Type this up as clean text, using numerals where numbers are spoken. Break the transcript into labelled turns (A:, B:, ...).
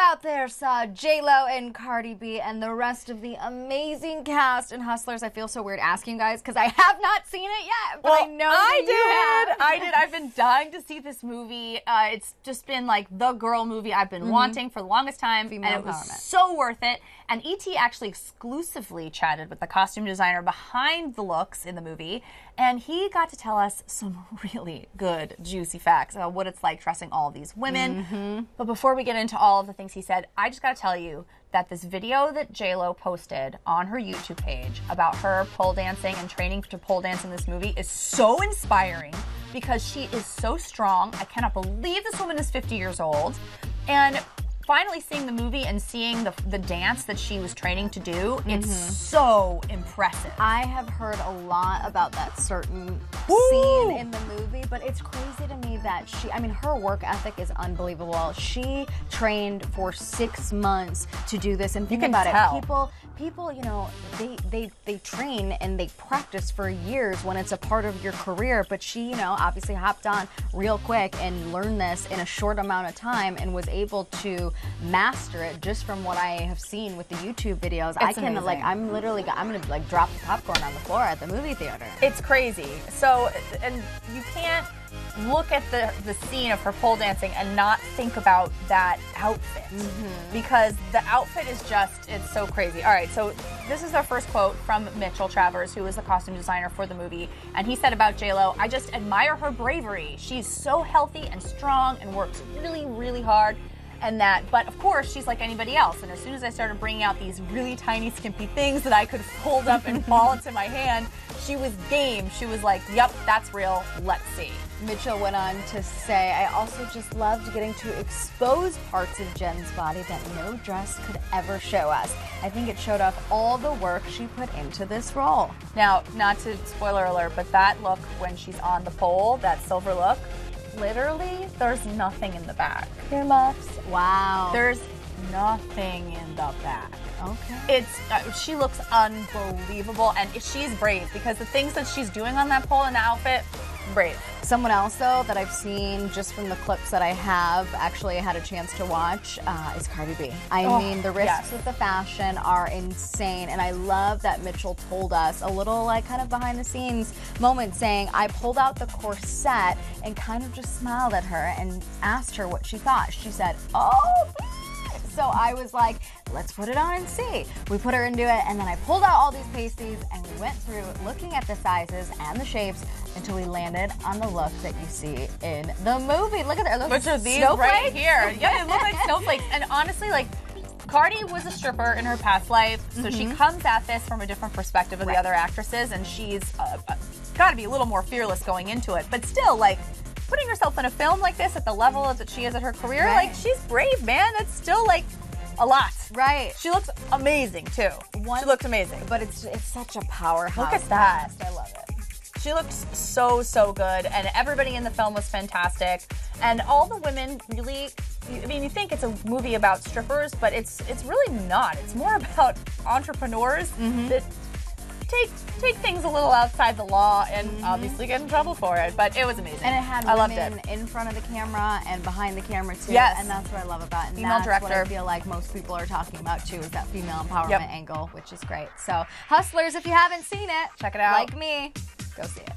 A: out there saw J-Lo and Cardi B and the rest of the amazing cast in Hustlers. I feel so weird asking you guys because I have not seen it yet, but I know that you have.
B: I did. I've been dying to see this movie. It's just been like the girl movie I've been wanting for the longest time,
A: Female
B: and it was
A: empowerment.
B: so worth it. And E.T. actually exclusively chatted with the costume designer behind the looks in the movie, and he got to tell us some really good, juicy facts about what it's like dressing all of these women. But before we get into all of the things he said, I just got to tell you that this video that J-Lo posted on her YouTube page about her pole dancing and training to pole dance in this movie is so inspiring because she is so strong. I cannot believe this woman is 50 years old. And finally seeing the movie and seeing the dance that she was training to do, it's so impressive.
A: I have heard a lot about that certain scene in the movie, but it's crazy to me that her work ethic is unbelievable. She trained for 6 months to do this, and think about it. People, you know, they train and they practice for years when it's a part of your career, but she, you know, obviously hopped on real quick and learned this in a short amount of time and was able to master it just from what I have seen with the YouTube videos.
B: Amazing.
A: I'm gonna drop the popcorn on the floor at the movie theater.
B: It's crazy. So, and you can't look at the scene of her pole dancing and not think about that outfit because the outfit is it's so crazy. All right, so this is our first quote from Mitchell Travers, who is the costume designer for the movie, and he said about J-Lo, "I just admire her bravery. She's so healthy and strong and works really, really hard." But of course, she's like anybody else. And as soon as I started bringing out these really tiny, skimpy things that I could fold up and fall into my hand, she was game. She was like, yep, that's real. Let's see.
A: Mitchell went on to say, "I also just loved getting to expose parts of Jen's body that no dress could ever show us. I think it showed off all the work she put into this role."
B: Now, not to spoiler alert, but that look when she's on the pole, that silver look, literally, there's nothing in the back.
A: Earmuffs. Wow.
B: There's nothing in the back.
A: Okay.
B: She looks unbelievable, and she's brave because the things that she's doing on that pole in the outfit, brave.
A: Someone else, though, that I've seen just from the clips that I have actually had a chance to watch is Cardi B. I mean, the risks with the fashion are insane, and I love that Mitchell told us a little, kind of behind-the-scenes moment saying, I pulled out the corset and kind of just smiled at her and asked her what she thought. She said, "Oh, so I was like, let's put it on and see." We put her into it, and then I pulled out all these pasties, and we went through looking at the sizes and the shapes until we landed on the look that you see in the movie. Look at that.
B: Which are these right here. Yeah, they look like snowflakes. And honestly, Cardi was a stripper in her past life, so she comes at this from a different perspective of the other actresses, and she's got to be a little more fearless going into it. But still, putting herself in a film like this at the level that she is at her career, she's brave, man. That's still, a lot.
A: Right.
B: She looks amazing, too. She looks amazing.
A: But it's such a powerhouse.
B: Look at that.
A: I love it.
B: She looked so, so good, and everybody in the film was fantastic. And all the women really, you think it's a movie about strippers, but it's really not. It's more about entrepreneurs that take things a little outside the law and obviously get in trouble for it. But it was amazing.
A: And it had women in front of the camera and behind the camera too.
B: Yes.
A: And that's what I love about it. And
B: female
A: that's
B: director.
A: what I feel like most people are talking about too, is that female empowerment angle, which is great. So Hustlers, if you haven't seen it,
B: check it out.
A: Like me, go see it.